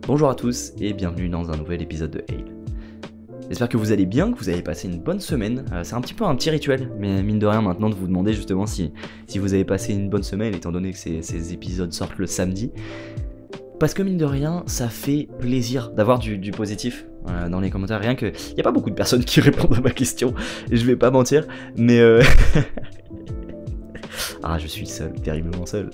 Bonjour à tous et bienvenue dans un nouvel épisode de Hail. J'espère que vous allez bien, que vous avez passé une bonne semaine. C'est un petit peu un petit rituel, mais mine de rien maintenant de vous demander justement si vous avez passé une bonne semaine, étant donné que ces épisodes sortent le samedi. Parce que mine de rien, ça fait plaisir d'avoir du positif dans les commentaires. Rien que, il n'y a pas beaucoup de personnes qui répondent à ma question, et je vais pas mentir, mais ah, je suis seul, terriblement seul.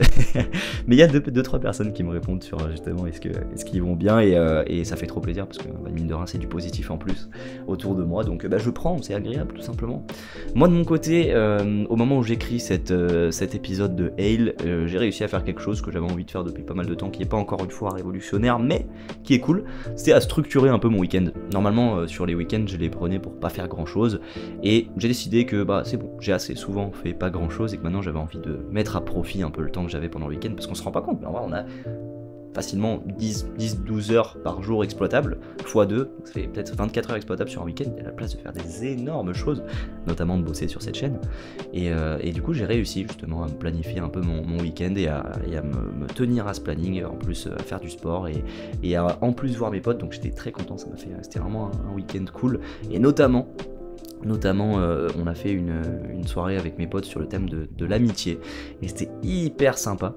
Mais il y a 2-3 personnes qui me répondent sur justement est-ce qu'ils vont bien, et ça fait trop plaisir parce que mine de rien c'est du positif en plus autour de moi, donc je prends, c'est agréable tout simplement. Moi de mon côté, au moment où j'écris cet épisode de Hail, j'ai réussi à faire quelque chose que j'avais envie de faire depuis pas mal de temps, qui n'est pas encore une fois révolutionnaire, mais qui est cool. C'était à structurer un peu mon week-end. Normalement sur les week-ends je les prenais pour pas faire grand chose, et j'ai décidé que c'est bon, j'ai assez souvent fait pas grand chose et que maintenant j'avais envie de mettre à profit un peu le temps que j'avais pendant le week-end, parce qu'on se rend pas compte, mais en vrai on a facilement 10-12 heures par jour exploitables, x2, ça fait peut-être 24 heures exploitables sur un week-end. Il y a la place de faire des énormes choses, notamment de bosser sur cette chaîne, et du coup j'ai réussi justement à me planifier un peu mon week-end et à me tenir à ce planning, en plus à faire du sport et à en plus voir mes potes, donc j'étais très content, c'était vraiment un week-end cool, et notamment on a fait une soirée avec mes potes sur le thème de l'amitié, et c'était hyper sympa.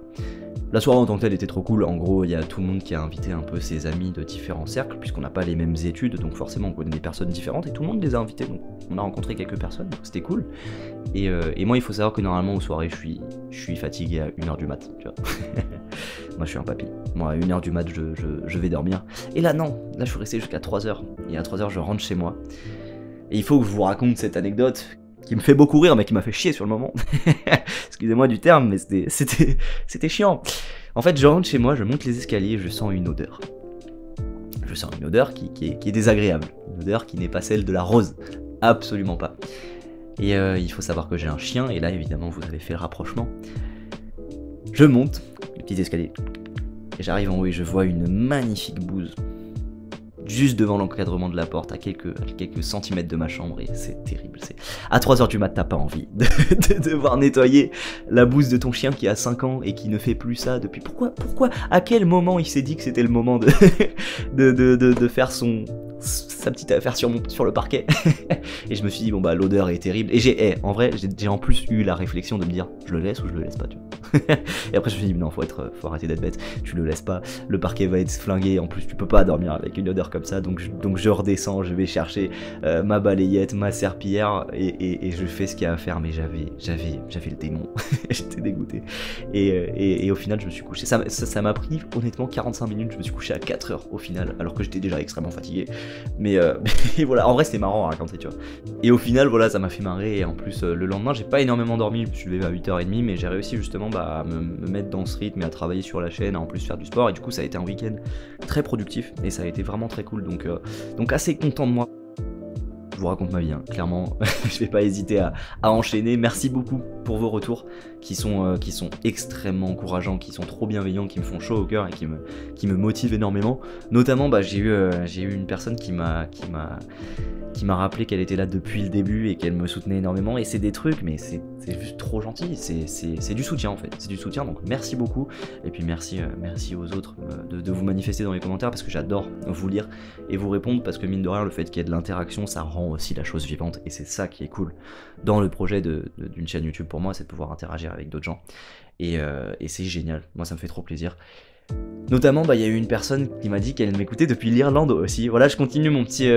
La soirée en tant que telle était trop cool. En gros, il y a tout le monde qui a invité un peu ses amis de différents cercles, puisqu'on n'a pas les mêmes études, donc forcément on connaît des personnes différentes, et tout le monde les a invités, donc on a rencontré quelques personnes, donc c'était cool. Et moi il faut savoir que normalement aux soirées je suis fatigué à 1h du mat, tu vois. Moi je suis un papy, moi à 1h du mat je vais dormir, et là non, là je suis resté jusqu'à 3h, et à 3h je rentre chez moi. Et il faut que je vous raconte cette anecdote qui me fait beaucoup rire, mais qui m'a fait chier sur le moment. Excusez-moi du terme, mais c'était chiant. En fait, je rentre chez moi, je monte les escaliers, je sens une odeur. Je sens une odeur qui est désagréable. Une odeur qui n'est pas celle de la rose. Absolument pas. Et il faut savoir que j'ai un chien, et là, évidemment, vous avez fait le rapprochement. Je monte les petits escaliers, et j'arrive en haut et je vois une magnifique bouse juste devant l'encadrement de la porte, à quelques centimètres de ma chambre, et c'est terrible. À 3h du mat, t'as pas envie de devoir nettoyer la bouse de ton chien qui a 5 ans et qui ne fait plus ça depuis... Pourquoi à quel moment il s'est dit que c'était le moment de faire sa petite affaire sur le parquet? Et je me suis dit, bon bah l'odeur est terrible, et en vrai j'ai en plus eu la réflexion de me dire, je le laisse ou je le laisse pas, tu vois. Et après je me suis dit, non, faut arrêter d'être bête, tu le laisses pas, le parquet va être flingué, en plus tu peux pas dormir avec une odeur comme ça, donc je redescends, je vais chercher ma balayette, ma serpillière, et je fais ce qu'il y a à faire, mais j'avais le démon. J'étais dégoûté, et au final je me suis couché, ça m'a pris honnêtement 45 minutes, je me suis couché à 4h au final, alors que j'étais déjà extrêmement fatigué, mais voilà, en vrai c'était marrant à raconter, tu vois. Et au final voilà, ça m'a fait marrer, et en plus le lendemain j'ai pas énormément dormi, je me suis levé à 8h30, mais j'ai réussi justement à me mettre dans ce rythme et à travailler sur la chaîne, à en plus faire du sport, et du coup ça a été un week-end très productif, et ça a été vraiment très cool, donc assez content de moi. Je vous raconte ma vie, hein. Clairement, je vais pas hésiter à enchaîner. Merci beaucoup pour vos retours qui sont extrêmement encourageants, qui sont trop bienveillants, qui me font chaud au cœur et qui me motivent énormément. Notamment, j'ai eu une personne qui m'a rappelé qu'elle était là depuis le début et qu'elle me soutenait énormément, et c'est des trucs, mais c'est juste trop gentil, c'est du soutien en fait, c'est du soutien, donc merci beaucoup, et puis merci aux autres de vous manifester dans les commentaires, parce que j'adore vous lire et vous répondre, parce que mine de rien le fait qu'il y ait de l'interaction, ça rend aussi la chose vivante, et c'est ça qui est cool dans le projet d'une chaîne YouTube pour moi, c'est de pouvoir interagir avec d'autres gens, et c'est génial, moi ça me fait trop plaisir. Notamment, il y a eu une personne qui m'a dit qu'elle m'écoutait depuis l'Irlande aussi. Voilà, je continue mon petit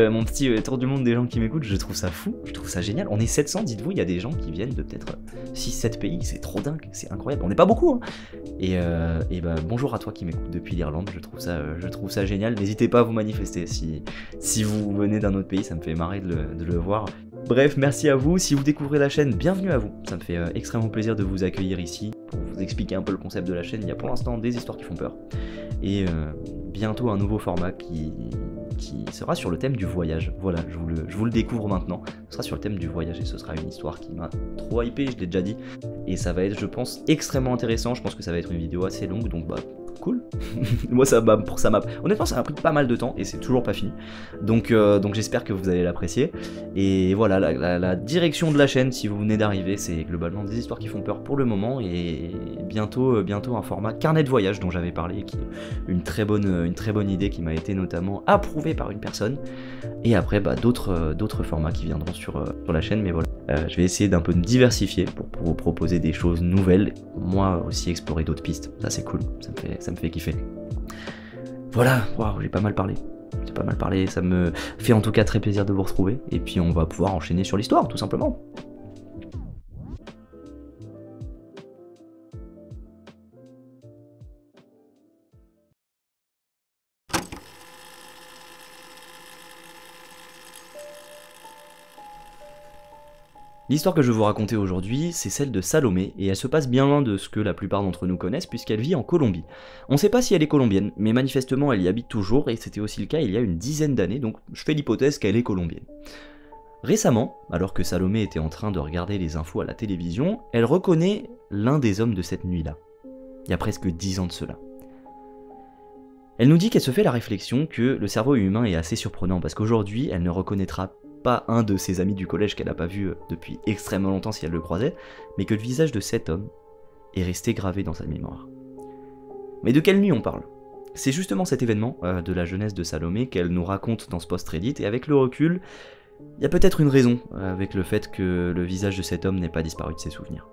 tour du monde des gens qui m'écoutent. Je trouve ça fou, je trouve ça génial. On est 700, dites-vous, il y a des gens qui viennent de peut-être 6-7 pays. C'est trop dingue, c'est incroyable. On n'est pas beaucoup, hein. Et bonjour à toi qui m'écoute depuis l'Irlande. Je trouve ça génial. N'hésitez pas à vous manifester si vous venez d'un autre pays. Ça me fait marrer de le voir. Bref, merci à vous. Si vous découvrez la chaîne, bienvenue à vous. Ça me fait extrêmement plaisir de vous accueillir ici. Pour vous expliquer un peu le concept de la chaîne, il y a pour l'instant des histoires qui font peur, et bientôt un nouveau format qui sera sur le thème du voyage. Voilà, je vous le découvre maintenant, ce sera sur le thème du voyage, et ce sera une histoire qui m'a trop hypé, je l'ai déjà dit, et ça va être, je pense, extrêmement intéressant. Je pense que ça va être une vidéo assez longue, donc cool. Moi honnêtement ça m'a pris pas mal de temps et c'est toujours pas fini. Donc j'espère que vous allez l'apprécier. Et voilà, la direction de la chaîne, si vous venez d'arriver, c'est globalement des histoires qui font peur pour le moment et bientôt un format carnet de voyage dont j'avais parlé, qui est une très bonne idée qui m'a été notamment approuvée par une personne. Et après d'autres formats qui viendront sur la chaîne, mais voilà. Je vais essayer d'un peu me diversifier pour vous proposer des choses nouvelles, moi aussi explorer d'autres pistes, ça c'est cool, ça me fait kiffer. Voilà, waouh, j'ai pas mal parlé, ça me fait en tout cas très plaisir de vous retrouver, et puis on va pouvoir enchaîner sur l'histoire, tout simplement. L'histoire que je vais vous raconter aujourd'hui, c'est celle de Salomé, et elle se passe bien loin de ce que la plupart d'entre nous connaissent, puisqu'elle vit en Colombie. On ne sait pas si elle est colombienne, mais manifestement elle y habite toujours, et c'était aussi le cas il y a une dizaine d'années, donc je fais l'hypothèse qu'elle est colombienne. Récemment, alors que Salomé était en train de regarder les infos à la télévision, elle reconnaît l'un des hommes de cette nuit-là. Il y a presque 10 ans de cela. Elle nous dit qu'elle se fait la réflexion que le cerveau humain est assez surprenant, parce qu'aujourd'hui elle ne reconnaîtra pas un de ses amis du collège qu'elle n'a pas vu depuis extrêmement longtemps si elle le croisait, mais que le visage de cet homme est resté gravé dans sa mémoire. Mais de quelle nuit on parle? C'est justement cet événement de la jeunesse de Salomé qu'elle nous raconte dans ce post Reddit, et avec le recul, il y a peut-être une raison avec le fait que le visage de cet homme n'ait pas disparu de ses souvenirs.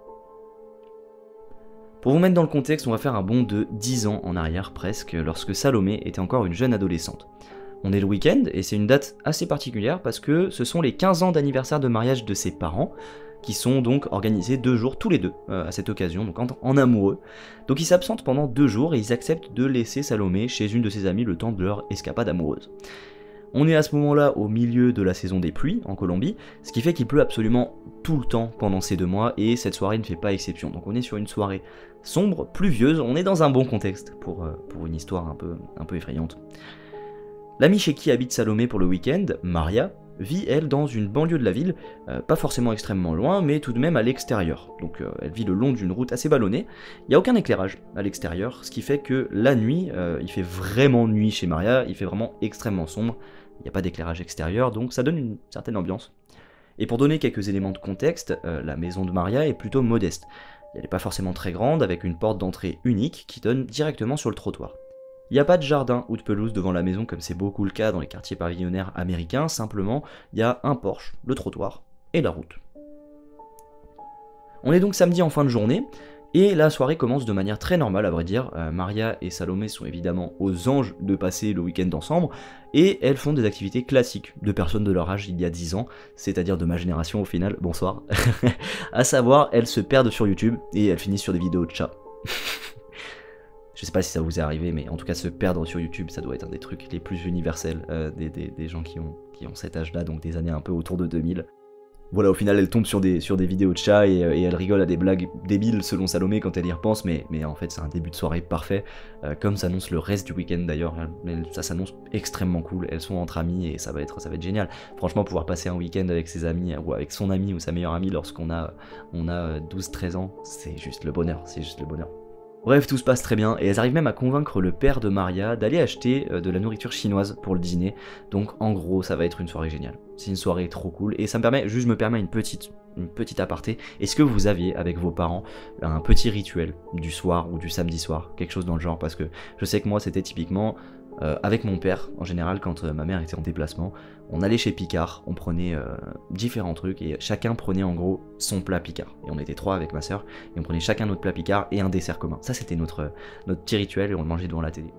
Pour vous mettre dans le contexte, on va faire un bond de 10 ans en arrière presque, lorsque Salomé était encore une jeune adolescente. On est le week-end, et c'est une date assez particulière parce que ce sont les 15 ans d'anniversaire de mariage de ses parents, qui sont donc organisés 2 jours tous les deux à cette occasion, donc en amoureux. Donc ils s'absentent pendant 2 jours et ils acceptent de laisser Salomé chez une de ses amies le temps de leur escapade amoureuse. On est à ce moment-là au milieu de la saison des pluies en Colombie, ce qui fait qu'il pleut absolument tout le temps pendant ces 2 mois, et cette soirée ne fait pas exception. Donc on est sur une soirée sombre, pluvieuse, on est dans un bon contexte pour une histoire un peu effrayante. L'amie chez qui habite Salomé pour le week-end, Maria, vit elle dans une banlieue de la ville, pas forcément extrêmement loin, mais tout de même à l'extérieur. Donc elle vit le long d'une route assez vallonnée, il n'y a aucun éclairage à l'extérieur, ce qui fait que la nuit, il fait vraiment nuit chez Maria, il fait vraiment extrêmement sombre, il n'y a pas d'éclairage extérieur, donc ça donne une certaine ambiance. Et pour donner quelques éléments de contexte, la maison de Maria est plutôt modeste. Elle n'est pas forcément très grande, avec une porte d'entrée unique qui donne directement sur le trottoir. Il n'y a pas de jardin ou de pelouse devant la maison comme c'est beaucoup le cas dans les quartiers pavillonnaires américains, simplement il y a un porche, le trottoir et la route. On est donc samedi en fin de journée, et la soirée commence de manière très normale à vrai dire. Maria et Salomé sont évidemment aux anges de passer le week-end ensemble, et elles font des activités classiques de personnes de leur âge il y a 10 ans, c'est-à-dire de ma génération au final, bonsoir. À savoir, elles se perdent sur YouTube et elles finissent sur des vidéos de chats. Je sais pas si ça vous est arrivé, mais en tout cas se perdre sur YouTube, ça doit être un des trucs les plus universels des gens qui ont cet âge-là, donc des années un peu autour de 2000. Voilà, au final, elle tombe sur des vidéos de chats et elle rigole à des blagues débiles selon Salomé quand elle y repense, mais en fait c'est un début de soirée parfait, comme s'annonce le reste du week-end d'ailleurs. Ça s'annonce extrêmement cool, elles sont entre amies et ça va être génial. Franchement, pouvoir passer un week-end avec ses amis ou avec son ami ou sa meilleure amie lorsqu'on a 12-13 ans, c'est juste le bonheur, Bref, tout se passe très bien, et elles arrivent même à convaincre le père de Maria d'aller acheter de la nourriture chinoise pour le dîner, donc en gros ça va être une soirée géniale. C'est une soirée trop cool, et ça me permet une petite aparté. Est-ce que vous aviez avec vos parents un petit rituel du soir ou du samedi soir, quelque chose dans le genre? Parce que je sais que moi c'était typiquement avec mon père, en général quand ma mère était en déplacement, on allait chez Picard, on prenait différents trucs et chacun prenait en gros son plat Picard. Et on était 3 avec ma soeur, et on prenait chacun notre plat Picard et un dessert commun. Ça c'était notre petit rituel, et on le mangeait devant la télé.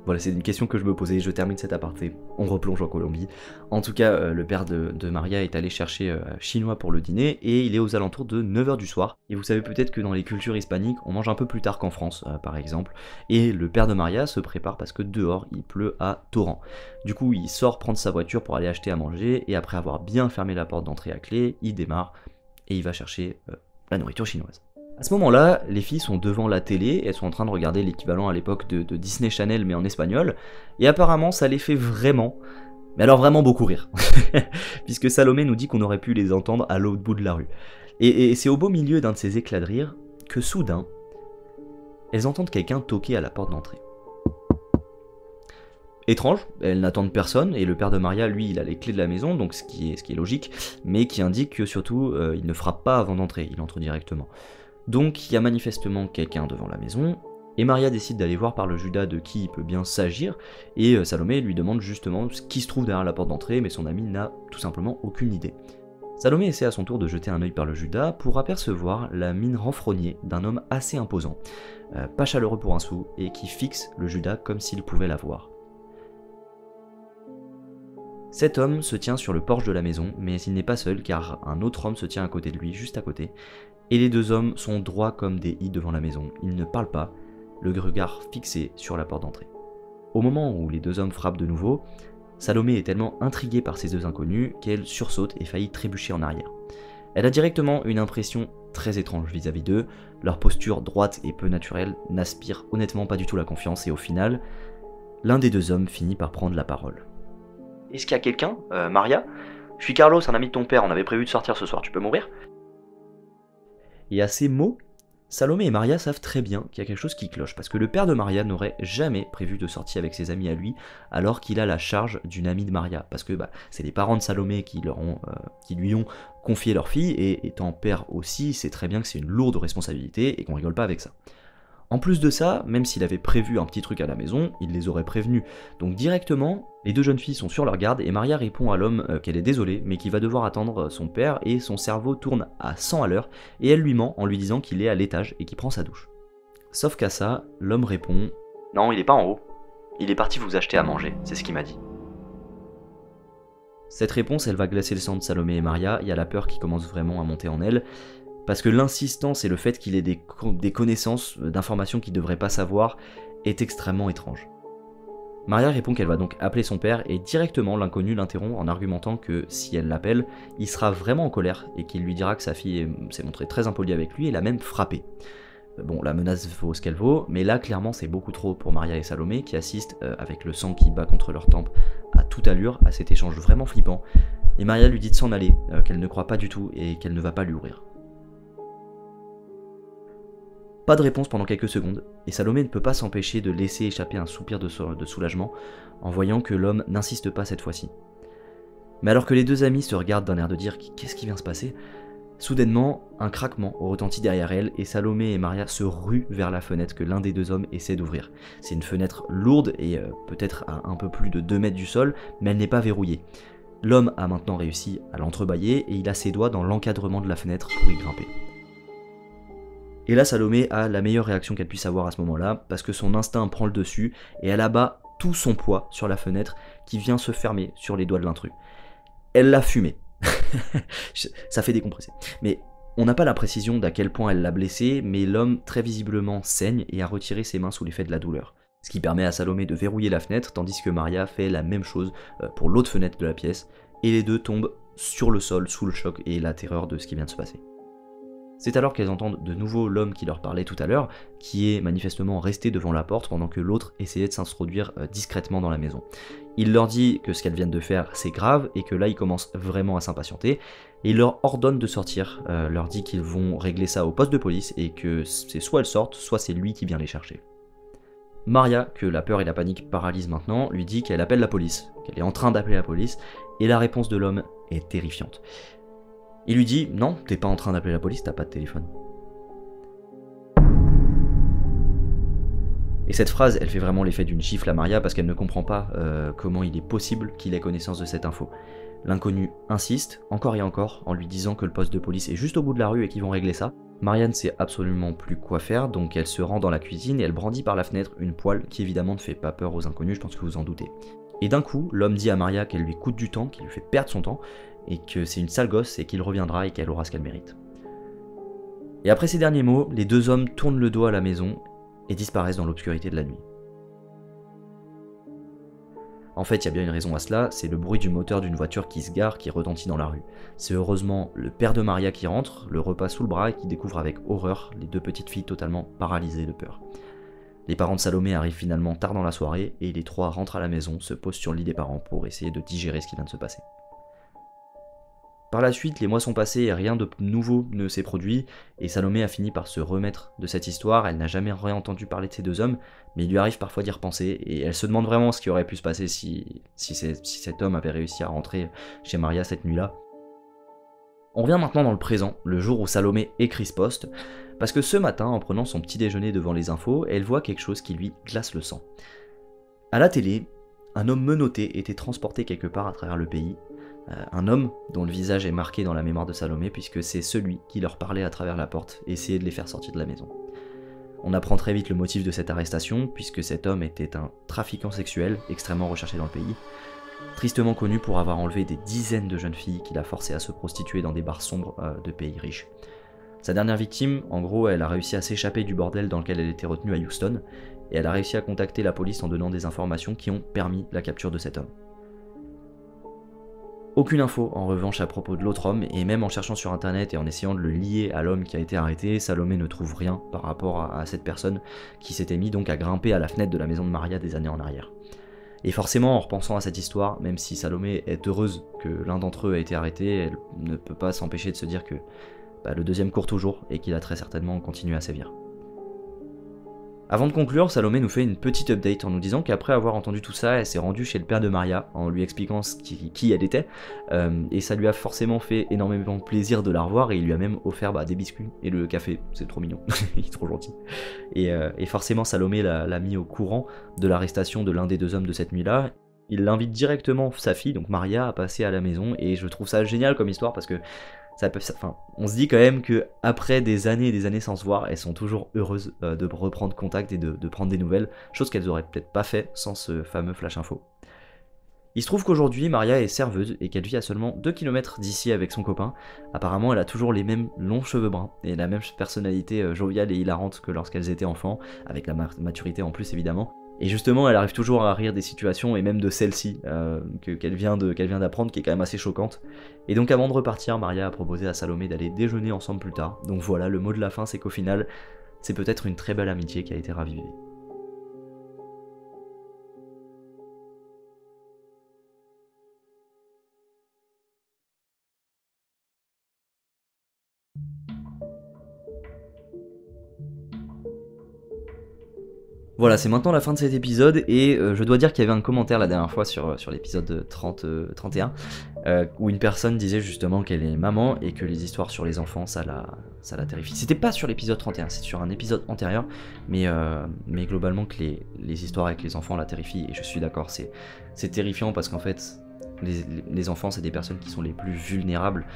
Voilà, c'est une question que je me posais, je termine cet aparté, on replonge en Colombie. En tout cas, le père de Maria est allé chercher chinois pour le dîner, et il est aux alentours de 9h du soir. Et vous savez peut-être que dans les cultures hispaniques, on mange un peu plus tard qu'en France, par exemple. Et le père de Maria se prépare parce que dehors, il pleut à torrent. Du coup, il sort prendre sa voiture pour aller acheter à manger, et après avoir bien fermé la porte d'entrée à clé, il démarre, et il va chercher la nourriture chinoise. À ce moment-là, les filles sont devant la télé, elles sont en train de regarder l'équivalent à l'époque de Disney Channel mais en espagnol, et apparemment ça les fait vraiment, mais alors vraiment beaucoup rire, puisque Salomé nous dit qu'on aurait pu les entendre à l'autre bout de la rue. Et c'est au beau milieu d'un de ces éclats de rire que soudain, elles entendent quelqu'un toquer à la porte d'entrée. étranges, elles n'attendent personne, et le père de Maria, lui, il a les clés de la maison, donc ce qui est logique, mais qui indique que surtout, il ne frappe pas avant d'entrer, il entre directement. Donc il y a manifestement quelqu'un devant la maison, et Maria décide d'aller voir par le Judas de qui il peut bien s'agir, et Salomé lui demande justement ce qui se trouve derrière la porte d'entrée, mais son ami n'a tout simplement aucune idée. Salomé essaie à son tour de jeter un œil par le Judas pour apercevoir la mine renfrognée d'un homme assez imposant, pas chaleureux pour un sou, et qui fixe le Judas comme s'il pouvait la voir. Cet homme se tient sur le porche de la maison, mais il n'est pas seul car un autre homme se tient à côté de lui, juste à côté, et les deux hommes sont droits comme des i devant la maison, ils ne parlent pas, le regard fixé sur la porte d'entrée. Au moment où les deux hommes frappent de nouveau, Salomé est tellement intriguée par ces deux inconnus qu'elle sursaute et faillit trébucher en arrière. Elle a directement une impression très étrange vis-à-vis d'eux, leur posture droite et peu naturelle n'aspire honnêtement pas du tout la confiance et au final, l'un des deux hommes finit par prendre la parole. Est-ce qu'il y a quelqu'un, Maria? Je suis Carlos, un ami de ton père, on avait prévu de sortir ce soir, tu peux m'ouvrir? Et à ces mots, Salomé et Maria savent très bien qu'il y a quelque chose qui cloche, parce que le père de Maria n'aurait jamais prévu de sortir avec ses amis à lui, alors qu'il a la charge d'une amie de Maria, parce que c'est les parents de Salomé qui lui ont confié leur fille, et étant père aussi, c'est très bien que c'est une lourde responsabilité et qu'on rigole pas avec ça. En plus de ça, même s'il avait prévu un petit truc à la maison, il les aurait prévenus. Donc directement, les deux jeunes filles sont sur leur garde et Maria répond à l'homme qu'elle est désolée, mais qu'il va devoir attendre son père et son cerveau tourne à 100 à l'heure et elle lui ment en lui disant qu'il est à l'étage et qu'il prend sa douche. Sauf qu'à ça, l'homme répond « Non, il est pas en haut. Il est parti vous acheter à manger, c'est ce qu'il m'a dit. » Cette réponse, elle va glacer le sang de Salomé et Maria, il y a la peur qui commence vraiment à monter en elle, parce que l'insistance et le fait qu'il ait des connaissances, d'informations qu'il ne devrait pas savoir, est extrêmement étrange. Maria répond qu'elle va donc appeler son père et directement l'inconnu l'interrompt en argumentant que si elle l'appelle, il sera vraiment en colère et qu'il lui dira que sa fille s'est montrée très impolie avec lui et l'a même frappé. Bon, la menace vaut ce qu'elle vaut, mais là clairement c'est beaucoup trop pour Maria et Salomé qui assistent, avec le sang qui bat contre leurs tempes, à toute allure, à cet échange vraiment flippant, et Maria lui dit de s'en aller, qu'elle ne croit pas du tout et qu'elle ne va pas lui ouvrir. Pas de réponse pendant quelques secondes, et Salomé ne peut pas s'empêcher de laisser échapper un soupir de soulagement en voyant que l'homme n'insiste pas cette fois-ci. Mais alors que les deux amis se regardent d'un air de dire « qu'est-ce qui vient se passer ?», soudainement, un craquement retentit derrière elle et Salomé et Maria se ruent vers la fenêtre que l'un des deux hommes essaie d'ouvrir. C'est une fenêtre lourde et peut-être à un peu plus de 2 mètres du sol, mais elle n'est pas verrouillée. L'homme a maintenant réussi à l'entrebâiller et il a ses doigts dans l'encadrement de la fenêtre pour y grimper. Et là, Salomé a la meilleure réaction qu'elle puisse avoir à ce moment-là, parce que son instinct prend le dessus, et elle abat tout son poids sur la fenêtre qui vient se fermer sur les doigts de l'intrus. Elle l'a fumé. Ça fait décompresser. Mais on n'a pas la précision d'à quel point elle l'a blessé, mais l'homme très visiblement saigne et a retiré ses mains sous l'effet de la douleur. Ce qui permet à Salomé de verrouiller la fenêtre, tandis que Maria fait la même chose pour l'autre fenêtre de la pièce, et les deux tombent sur le sol sous le choc et la terreur de ce qui vient de se passer. C'est alors qu'elles entendent de nouveau l'homme qui leur parlait tout à l'heure, qui est manifestement resté devant la porte pendant que l'autre essayait de s'introduire discrètement dans la maison. Il leur dit que ce qu'elles viennent de faire c'est grave et que là ils commencent vraiment à s'impatienter, et il leur ordonne de sortir, leur dit qu'ils vont régler ça au poste de police et que c'est soit elles sortent, soit c'est lui qui vient les chercher. Maria, que la peur et la panique paralysent maintenant, lui dit qu'elle appelle la police, qu'elle est en train d'appeler la police, et la réponse de l'homme est terrifiante. Il lui dit « Non, t'es pas en train d'appeler la police, t'as pas de téléphone. » Et cette phrase, elle fait vraiment l'effet d'une gifle à Maria parce qu'elle ne comprend pas comment il est possible qu'il ait connaissance de cette info. L'inconnu insiste, encore et encore, en lui disant que le poste de police est juste au bout de la rue et qu'ils vont régler ça. Maria ne sait absolument plus quoi faire, donc elle se rend dans la cuisine et elle brandit par la fenêtre une poêle qui évidemment ne fait pas peur aux inconnus, je pense que vous en doutez. Et d'un coup, l'homme dit à Maria qu'elle lui coûte du temps, qu'il lui fait perdre son temps, et que c'est une sale gosse et qu'il reviendra et qu'elle aura ce qu'elle mérite. Et après ces derniers mots, les deux hommes tournent le dos à la maison et disparaissent dans l'obscurité de la nuit. En fait, il y a bien une raison à cela, c'est le bruit du moteur d'une voiture qui se gare qui retentit dans la rue. C'est heureusement le père de Maria qui rentre, le repas sous le bras et qui découvre avec horreur les deux petites filles totalement paralysées de peur. Les parents de Salomé arrivent finalement tard dans la soirée et les trois rentrent à la maison, se posent sur le lit des parents pour essayer de digérer ce qui vient de se passer. Par la suite, les mois sont passés et rien de nouveau ne s'est produit, et Salomé a fini par se remettre de cette histoire. Elle n'a jamais rien entendu parler de ces deux hommes, mais il lui arrive parfois d'y repenser, et elle se demande vraiment ce qui aurait pu se passer si cet homme avait réussi à rentrer chez Maria cette nuit-là. On revient maintenant dans le présent, le jour où Salomé écrit ce post, parce que ce matin, en prenant son petit déjeuner devant les infos, elle voit quelque chose qui lui glace le sang. À la télé, un homme menotté était transporté quelque part à travers le pays, un homme dont le visage est marqué dans la mémoire de Salomé puisque c'est celui qui leur parlait à travers la porte et essayait de les faire sortir de la maison. On apprend très vite le motif de cette arrestation puisque cet homme était un trafiquant sexuel extrêmement recherché dans le pays, tristement connu pour avoir enlevé des dizaines de jeunes filles qu'il a forcées à se prostituer dans des bars sombres de pays riches. Sa dernière victime, en gros, elle a réussi à s'échapper du bordel dans lequel elle était retenue à Houston et elle a réussi à contacter la police en donnant des informations qui ont permis la capture de cet homme. Aucune info en revanche à propos de l'autre homme, et même en cherchant sur internet et en essayant de le lier à l'homme qui a été arrêté, Salomé ne trouve rien par rapport à cette personne qui s'était mis donc à grimper à la fenêtre de la maison de Maria des années en arrière. Et forcément, en repensant à cette histoire, même si Salomé est heureuse que l'un d'entre eux a été arrêté, elle ne peut pas s'empêcher de se dire que le deuxième court toujours et qu'il a très certainement continué à sévir. Avant de conclure, Salomé nous fait une petite update en nous disant qu'après avoir entendu tout ça, elle s'est rendue chez le père de Maria en lui expliquant qui elle était, et ça lui a forcément fait énormément plaisir de la revoir, et il lui a même offert des biscuits et le café, c'est trop mignon, il est trop gentil. Et forcément Salomé l'a mis au courant de l'arrestation de l'un des deux hommes de cette nuit-là. Il invite directement sa fille, donc Maria, à passer à la maison, et je trouve ça génial comme histoire parce que on se dit quand même que après des années et des années sans se voir, elles sont toujours heureuses de reprendre contact et de prendre des nouvelles, chose qu'elles auraient peut-être pas fait sans ce fameux flash info. Il se trouve qu'aujourd'hui, Maria est serveuse et qu'elle vit à seulement 2 km d'ici avec son copain. Apparemment, elle a toujours les mêmes longs cheveux bruns et la même personnalité joviale et hilarante que lorsqu'elles étaient enfants, avec la maturité en plus évidemment. Et justement, elle arrive toujours à rire des situations, et même de celle-ci, qu'elle vient d'apprendre, qui est quand même assez choquante. Et donc avant de repartir, Maria a proposé à Salomé d'aller déjeuner ensemble plus tard. Donc voilà, le mot de la fin, c'est qu'au final, c'est peut-être une très belle amitié qui a été ravivée. Voilà, c'est maintenant la fin de cet épisode, et je dois dire qu'il y avait un commentaire la dernière fois sur l'épisode 31, où une personne disait justement qu'elle est maman et que les histoires sur les enfants, ça la terrifie. C'était pas sur l'épisode 31, c'est sur un épisode antérieur, mais globalement que les histoires avec les enfants la terrifient, et je suis d'accord, c'est terrifiant parce qu'en fait, les enfants, c'est des personnes qui sont les plus vulnérables,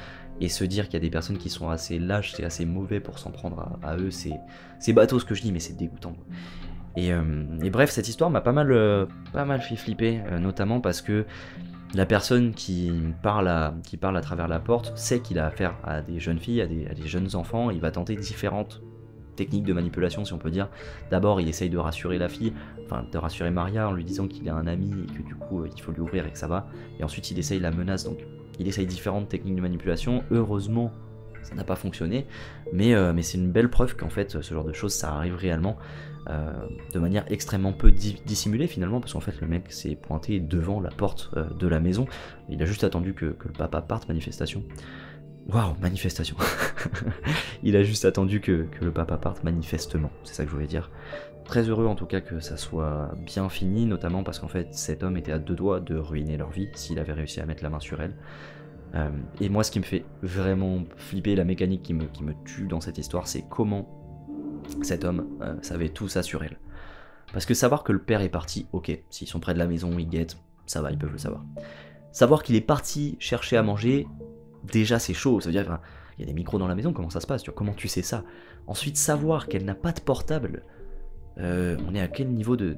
et se dire qu'il y a des personnes qui sont assez lâches, c'est assez mauvais pour s'en prendre à eux, c'est bateau ce que je dis, mais c'est dégoûtant. Et bref, cette histoire m'a pas mal fait flipper, notamment parce que la personne qui parle à travers la porte sait qu'il a affaire à des jeunes filles, à des jeunes enfants. Il va tenter différentes techniques de manipulation, si on peut dire. D'abord, il essaye de rassurer la fille, enfin de rassurer Maria en lui disant qu'il a un ami et que du coup il faut lui ouvrir et que ça va. Et ensuite, il essaye la menace, donc il essaye différentes techniques de manipulation. Heureusement, ça n'a pas fonctionné, mais c'est une belle preuve qu'en fait ce genre de choses ça arrive réellement, de manière extrêmement peu dissimulée finalement, parce qu'en fait le mec s'est pointé devant la porte de la maison, il a juste attendu que le papa parte, manifestation. Waouh, manifestation. Il a juste attendu que le papa parte manifestement, c'est ça que je voulais dire. Très heureux en tout cas que ça soit bien fini, notamment parce qu'en fait cet homme était à deux doigts de ruiner leur vie s'il avait réussi à mettre la main sur elle. Et moi ce qui me fait vraiment flipper, la mécanique qui me tue dans cette histoire, c'est comment cet homme savait tout ça sur elle. Parce que savoir que le père est parti, ok, s'ils sont près de la maison, ils guettent, ça va, ils peuvent le savoir. Savoir qu'il est parti chercher à manger, déjà c'est chaud, ça veut dire, il y a des micros dans la maison, comment ça se passe, comment tu sais ça? Ensuite, savoir qu'elle n'a pas de portable, on est à quel niveau de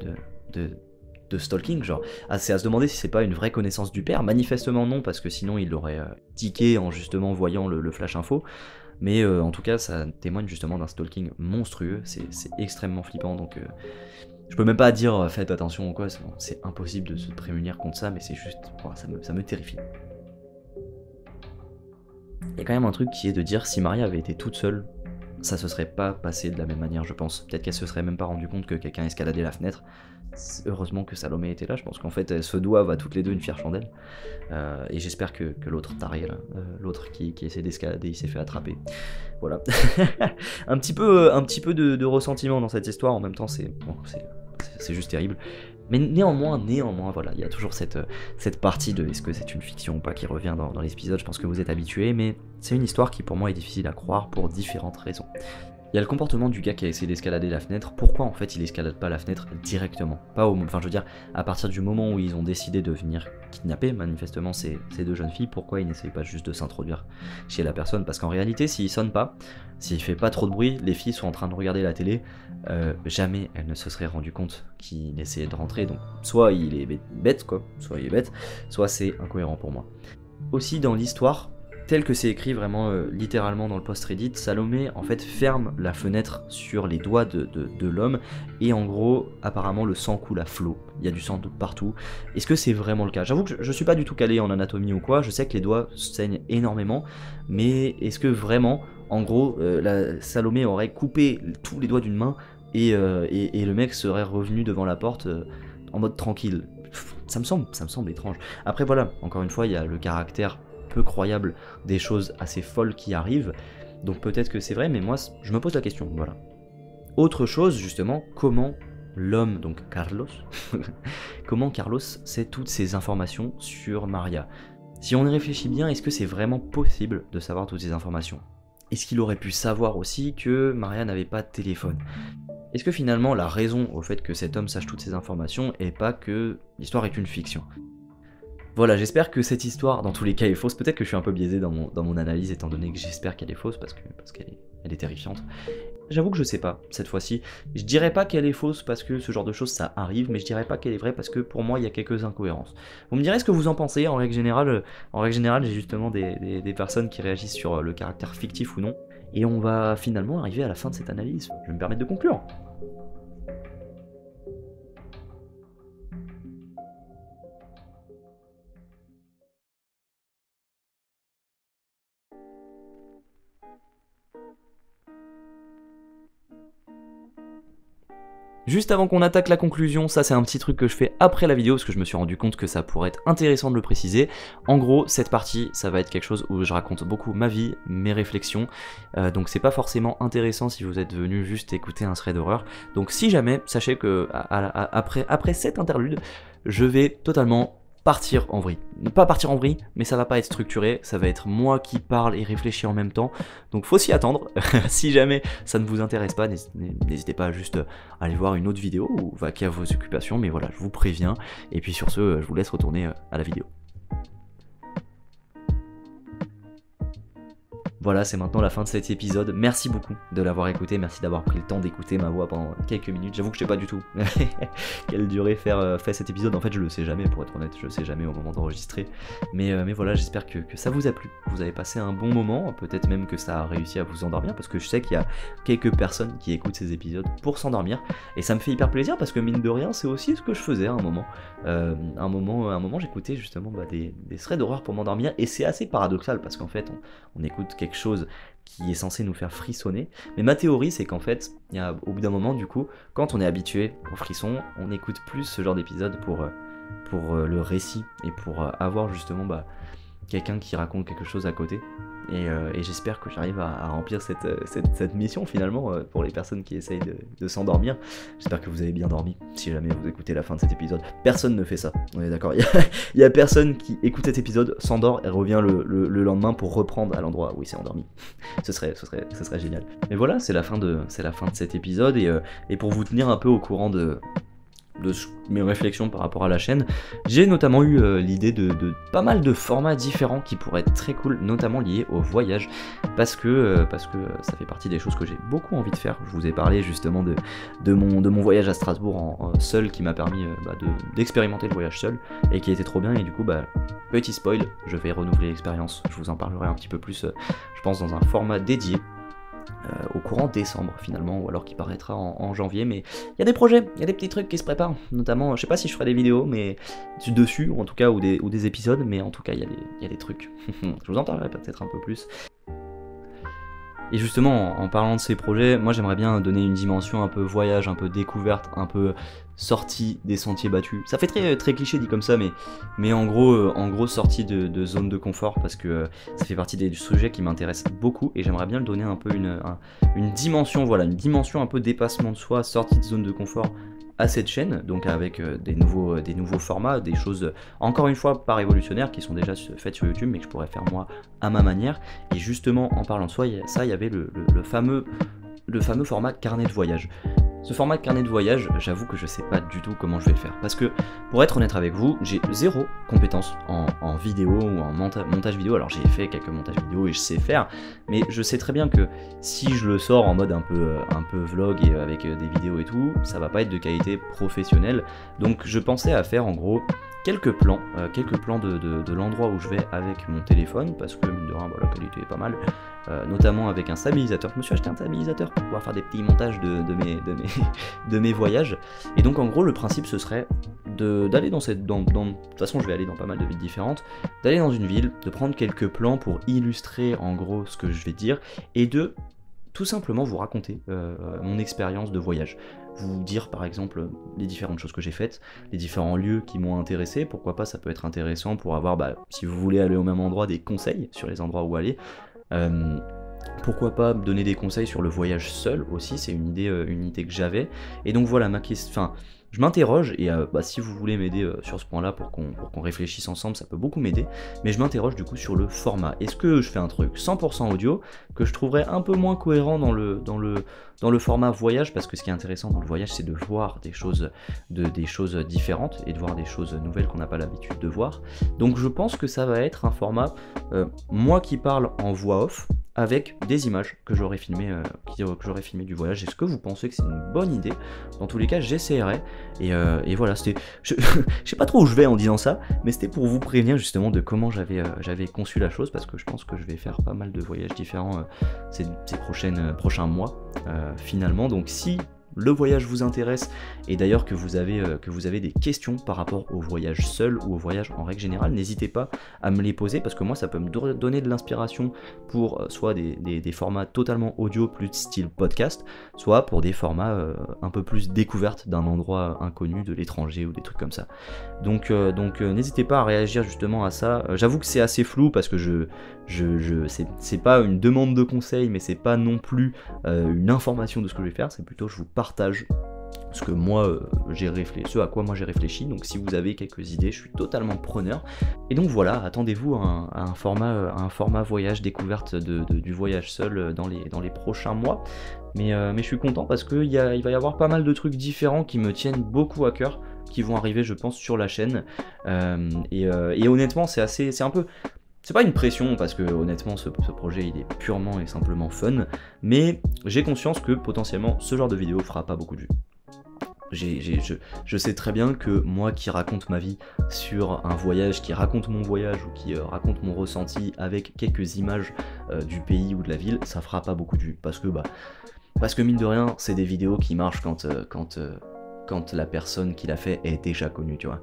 stalking, genre, c'est à se demander si c'est pas une vraie connaissance du père. Manifestement non, parce que sinon il l'aurait tiqué en justement voyant le flash info, mais en tout cas ça témoigne justement d'un stalking monstrueux, c'est extrêmement flippant, donc je peux même pas dire faites attention ou quoi, c'est impossible de se prémunir contre ça, mais c'est juste, ça me terrifie. Il y a quand même un truc qui est de dire, si Maria avait été toute seule, ça se serait pas passé de la même manière, je pense. Peut-être qu'elle se serait même pas rendu compte que quelqu'un escaladait la fenêtre. Heureusement que Salomé était là, je pense qu'en fait elles se doivent à toutes les deux une fière chandelle. Et j'espère que l'autre taré là, l'autre qui essaie d'escalader, il s'est fait attraper. Voilà. un petit peu de ressentiment dans cette histoire, en même temps c'est juste terrible. Mais néanmoins, voilà, il y a toujours cette partie de est-ce que c'est une fiction ou pas qui revient dans l'épisode, je pense que vous êtes habitués, mais c'est une histoire qui pour moi est difficile à croire pour différentes raisons. Il y a le comportement du gars qui a essayé d'escalader la fenêtre. Pourquoi en fait il escalade pas la fenêtre directement? Enfin je veux dire, à partir du moment où ils ont décidé de venir kidnapper manifestement ces deux jeunes filles, pourquoi ils n'essayent pas juste de s'introduire chez la personne? Parce qu'en réalité, s'il sonne pas, s'il fait pas trop de bruit, les filles sont en train de regarder la télé, jamais elles ne se seraient rendues compte qu'il essayait de rentrer. Donc soit il est bête quoi, soit c'est incohérent pour moi. Aussi dans l'histoire, tel que c'est écrit vraiment littéralement dans le post-Reddit, Salomé en fait ferme la fenêtre sur les doigts de l'homme et en gros apparemment le sang coule à flot, il y a du sang de partout. Est-ce que c'est vraiment le cas? J'avoue que je suis pas du tout calé en anatomie ou quoi, je sais que les doigts saignent énormément, mais est-ce que vraiment en gros Salomé aurait coupé tous les doigts d'une main et le mec serait revenu devant la porte en mode tranquille? Ça me semble étrange. Après voilà, encore une fois il y a le caractère peu croyable des choses assez folles qui arrivent, donc peut-être que c'est vrai, mais moi je me pose la question, voilà. Autre chose justement, comment l'homme, donc Carlos, comment Carlos sait toutes ces informations sur Maria? Si on y réfléchit bien, est-ce que c'est vraiment possible de savoir toutes ces informations? Est-ce qu'il aurait pu savoir aussi que Maria n'avait pas de téléphone? Est-ce que finalement la raison au fait que cet homme sache toutes ces informations est pas que l'histoire est une fiction? Voilà, j'espère que cette histoire, dans tous les cas, est fausse. Peut-être que je suis un peu biaisé dans mon analyse, étant donné que j'espère qu'elle est fausse, parce qu'elle est terrifiante. J'avoue que je sais pas, cette fois-ci. Je dirais pas qu'elle est fausse, parce que ce genre de choses, ça arrive, mais je dirais pas qu'elle est vraie, parce que pour moi, il y a quelques incohérences. Vous me direz ce que vous en pensez. En règle générale, j'ai justement des personnes qui réagissent sur le caractère fictif ou non. Et on va finalement arriver à la fin de cette analyse. Je vais me permettre de conclure. Juste avant qu'on attaque la conclusion, ça c'est un petit truc que je fais après la vidéo parce que je me suis rendu compte que ça pourrait être intéressant de le préciser. En gros, cette partie, ça va être quelque chose où je raconte beaucoup ma vie, mes réflexions, donc c'est pas forcément intéressant si vous êtes venu juste écouter un thread d'horreur. Donc si jamais, sachez que après cette interlude, je vais totalement partir en vrille. Pas partir en vrille, mais ça va pas être structuré, ça va être moi qui parle et réfléchis en même temps, donc faut s'y attendre. Si jamais ça ne vous intéresse pas, n'hésitez pas à juste aller voir une autre vidéo ou vaquer à vos occupations, mais voilà, je vous préviens, et puis sur ce, je vous laisse retourner à la vidéo. Voilà, c'est maintenant la fin de cet épisode. Merci beaucoup de l'avoir écouté, merci d'avoir pris le temps d'écouter ma voix pendant quelques minutes. J'avoue que je sais pas du tout quelle durée fait cet épisode. En fait, je le sais jamais, pour être honnête, je le sais jamais au moment d'enregistrer. Mais voilà, j'espère que ça vous a plu. Vous avez passé un bon moment, peut-être même que ça a réussi à vous endormir, parce que je sais qu'il y a quelques personnes qui écoutent ces épisodes pour s'endormir. Et ça me fait hyper plaisir, parce que mine de rien, c'est aussi ce que je faisais à un moment. Un moment j'écoutais justement des threads d'horreur pour m'endormir, et c'est assez paradoxal, parce qu'en fait, on écoute quelque chose qui est censé nous faire frissonner, mais ma théorie c'est qu'en fait, au bout d'un moment du coup, quand on est habitué aux frissons, on écoute plus ce genre d'épisode pour le récit et pour avoir justement quelqu'un qui raconte quelque chose à côté. Et j'espère que j'arrive à remplir cette mission finalement pour les personnes qui essayent de s'endormir. J'espère que vous avez bien dormi, si jamais vous écoutez la fin de cet épisode. Personne ne fait ça, on est d'accord. Il y a personne qui écoute cet épisode, s'endort et revient le lendemain pour reprendre à l'endroit où il s'est endormi. Ce serait génial. Mais voilà, c'est la fin de cet épisode, et pour vous tenir un peu au courant de mes réflexions par rapport à la chaîne, j'ai notamment eu l'idée de pas mal de formats différents qui pourraient être très cool, notamment liés au voyage, parce que ça fait partie des choses que j'ai beaucoup envie de faire. Je vous ai parlé justement de mon voyage à Strasbourg en seul, qui m'a permis d'expérimenter le voyage seul, et qui était trop bien, et du coup petit spoil, je vais renouveler l'expérience, je vous en parlerai un petit peu plus, je pense dans un format dédié. Au courant décembre finalement, ou alors qui paraîtra en janvier, mais il y a des projets, il y a des petits trucs qui se préparent, notamment, je sais pas si je ferai des vidéos, mais dessus, ou en tout cas, ou des épisodes, mais en tout cas, il y a des trucs. Je vous en parlerai peut-être un peu plus. Et justement, en parlant de ces projets, moi j'aimerais bien donner une dimension un peu voyage, un peu découverte, un peu sortie des sentiers battus. Ça fait très cliché dit comme ça, mais en gros sortie de zone de confort, parce que ça fait partie des sujets qui m'intéressent beaucoup, et j'aimerais bien le donner un peu une dimension, voilà, une dimension un peu dépassement de soi, sortie de zone de confort à cette chaîne, donc avec des nouveaux formats, des choses encore une fois pas révolutionnaires qui sont déjà faites sur YouTube mais que je pourrais faire moi à ma manière. Et justement en parlant de soi, il y avait le fameux format carnet de voyage. Ce format de carnet de voyage, j'avoue que je sais pas du tout comment je vais le faire. Parce que, pour être honnête avec vous, j'ai zéro compétence en vidéo ou en montage vidéo. Alors j'ai fait quelques montages vidéo et je sais faire, mais je sais très bien que si je le sors en mode un peu vlog et avec des vidéos et tout, ça va pas être de qualité professionnelle. Donc je pensais à faire en gros quelques plans de l'endroit où je vais avec mon téléphone, parce que mine de rien, la qualité est pas mal, notamment avec un stabilisateur. Je me suis acheté un stabilisateur pour pouvoir faire des petits montages de mes voyages. Et donc en gros le principe ce serait d'aller de toute façon je vais aller dans pas mal de villes différentes, d'aller dans une ville, de prendre quelques plans pour illustrer en gros ce que je vais dire, et de tout simplement vous raconter mon expérience de voyage. Vous dire par exemple les différentes choses que j'ai faites, les différents lieux qui m'ont intéressé, pourquoi pas ça peut être intéressant pour avoir, si vous voulez aller au même endroit, des conseils sur les endroits où aller. Pourquoi pas donner des conseils sur le voyage seul aussi, c'est une idée que j'avais. Et donc voilà, ma question, je m'interroge, et si vous voulez m'aider sur ce point-là pour qu'on réfléchisse ensemble, ça peut beaucoup m'aider, mais je m'interroge du coup sur le format. Est-ce que je fais un truc 100% audio, que je trouverais un peu moins cohérent dans le format voyage, parce que ce qui est intéressant dans le voyage, c'est de voir des choses différentes, et de voir des choses nouvelles qu'on n'a pas l'habitude de voir. Donc je pense que ça va être un format, moi qui parle en voix off, avec des images que j'aurais filmées du voyage. Est-ce que vous pensez que c'est une bonne idée? Dans tous les cas, j'essaierai. Et voilà, je sais pas trop où je vais en disant ça, mais c'était pour vous prévenir justement de comment j'avais conçu la chose, parce que je pense que je vais faire pas mal de voyages différents ces prochains mois, finalement. Donc si le voyage vous intéresse, et d'ailleurs que vous avez des questions par rapport au voyage seul ou au voyage en règle générale, n'hésitez pas à me les poser, parce que moi ça peut me donner de l'inspiration pour soit des formats totalement audio plus style podcast, soit pour des formats un peu plus découverte d'un endroit inconnu, de l'étranger ou des trucs comme ça. Donc n'hésitez pas à réagir justement à ça. J'avoue que c'est assez flou, parce que c'est pas une demande de conseil, mais c'est pas non plus une information de ce que je vais faire, c'est plutôt je vous partage ce que moi ce à quoi moi j'ai réfléchi. Donc si vous avez quelques idées, je suis totalement preneur. Et donc voilà, attendez-vous à un format voyage découverte du voyage seul dans les prochains mois. Mais je suis content, parce qu'il va y avoir pas mal de trucs différents qui me tiennent beaucoup à cœur, qui vont arriver je pense sur la chaîne. Et honnêtement c'est un peu... C'est pas une pression, parce que honnêtement ce projet il est purement et simplement fun, mais j'ai conscience que potentiellement ce genre de vidéo fera pas beaucoup de vues. Je sais très bien que moi qui raconte ma vie sur un voyage, qui raconte mon voyage ou qui raconte mon ressenti avec quelques images du pays ou de la ville, ça fera pas beaucoup de vues, parce que mine de rien c'est des vidéos qui marchent quand la personne qui l'a fait est déjà connue, tu vois.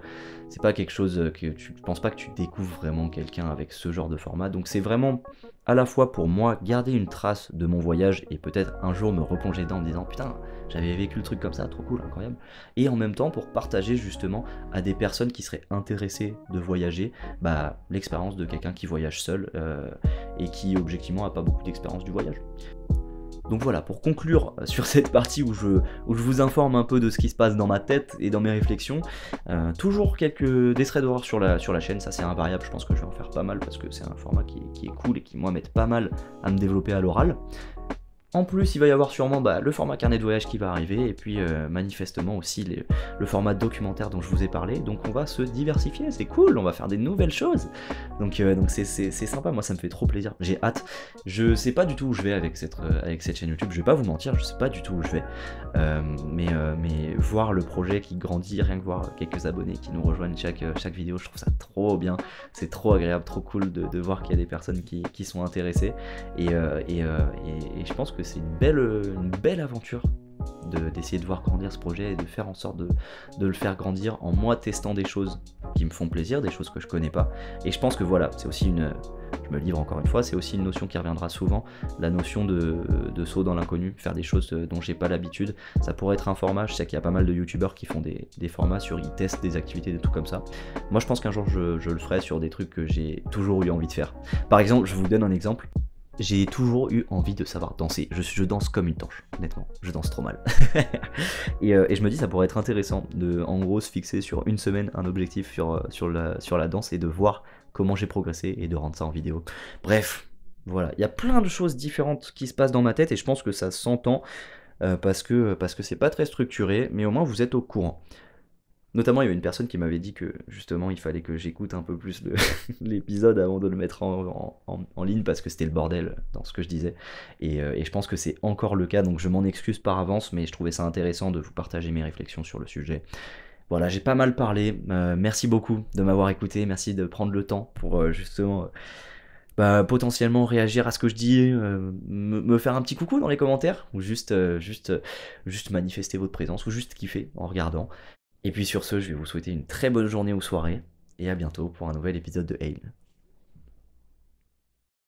C'est pas quelque chose que je pense pas que tu découvres vraiment quelqu'un avec ce genre de format. Donc c'est vraiment à la fois pour moi garder une trace de mon voyage, et peut-être un jour me replonger dedans en me disant putain j'avais vécu le truc comme ça, trop cool, incroyable, et en même temps pour partager justement à des personnes qui seraient intéressées de voyager l'expérience de quelqu'un qui voyage seul et qui objectivement a pas beaucoup d'expérience du voyage. Donc voilà, pour conclure sur cette partie où je vous informe un peu de ce qui se passe dans ma tête et dans mes réflexions, toujours quelques extraits d'horreur sur la chaîne, ça c'est invariable, je pense que je vais en faire pas mal, parce que c'est un format qui est cool et qui moi m'aide pas mal à me développer à l'oral. En plus, il va y avoir sûrement le format carnet de voyage qui va arriver, et puis manifestement aussi le format documentaire dont je vous ai parlé. Donc on va se diversifier, c'est cool, on va faire des nouvelles choses. Donc c'est sympa, moi ça me fait trop plaisir, j'ai hâte. Je sais pas du tout où je vais avec cette chaîne YouTube, je vais pas vous mentir, je sais pas du tout où je vais. Mais voir le projet qui grandit, rien que voir quelques abonnés qui nous rejoignent chaque vidéo, je trouve ça trop bien, c'est trop agréable, trop cool de voir qu'il y a des personnes qui sont intéressées. Et je pense que c'est une belle aventure d'essayer de voir grandir ce projet, et de faire en sorte de le faire grandir en moi testant des choses qui me font plaisir, des choses que je connais pas. Et je pense que voilà, c'est aussi je me livre encore une fois, c'est aussi une notion qui reviendra souvent, la notion de saut dans l'inconnu, faire des choses dont j'ai pas l'habitude. Ça pourrait être un format, je sais qu'il y a pas mal de youtubeurs qui font des formats sur, ils testent des activités, des trucs comme ça. Moi je pense qu'un jour je le ferai sur des trucs que j'ai toujours eu envie de faire. Par exemple, je vous donne un exemple. J'ai toujours eu envie de savoir danser. Je danse comme une tanche, honnêtement. Je danse trop mal. et je me dis, ça pourrait être intéressant de, en gros, se fixer sur une semaine un objectif sur la danse et de voir comment j'ai progressé et de rendre ça en vidéo. Bref, voilà. Il y a plein de choses différentes qui se passent dans ma tête et je pense que ça s'entend parce que c'est pas très structuré, mais au moins vous êtes au courant. Notamment, il y avait une personne qui m'avait dit que justement il fallait que j'écoute un peu plus l'épisode avant de le mettre en ligne parce que c'était le bordel dans ce que je disais. Et je pense que c'est encore le cas, donc je m'en excuse par avance, mais je trouvais ça intéressant de vous partager mes réflexions sur le sujet. Voilà, j'ai pas mal parlé. Merci beaucoup de m'avoir écouté, merci de prendre le temps pour justement potentiellement réagir à ce que je dis, me faire un petit coucou dans les commentaires, ou juste manifester votre présence, ou juste kiffer en regardant. Et puis sur ce, je vais vous souhaiter une très bonne journée ou soirée, et à bientôt pour un nouvel épisode de Hail.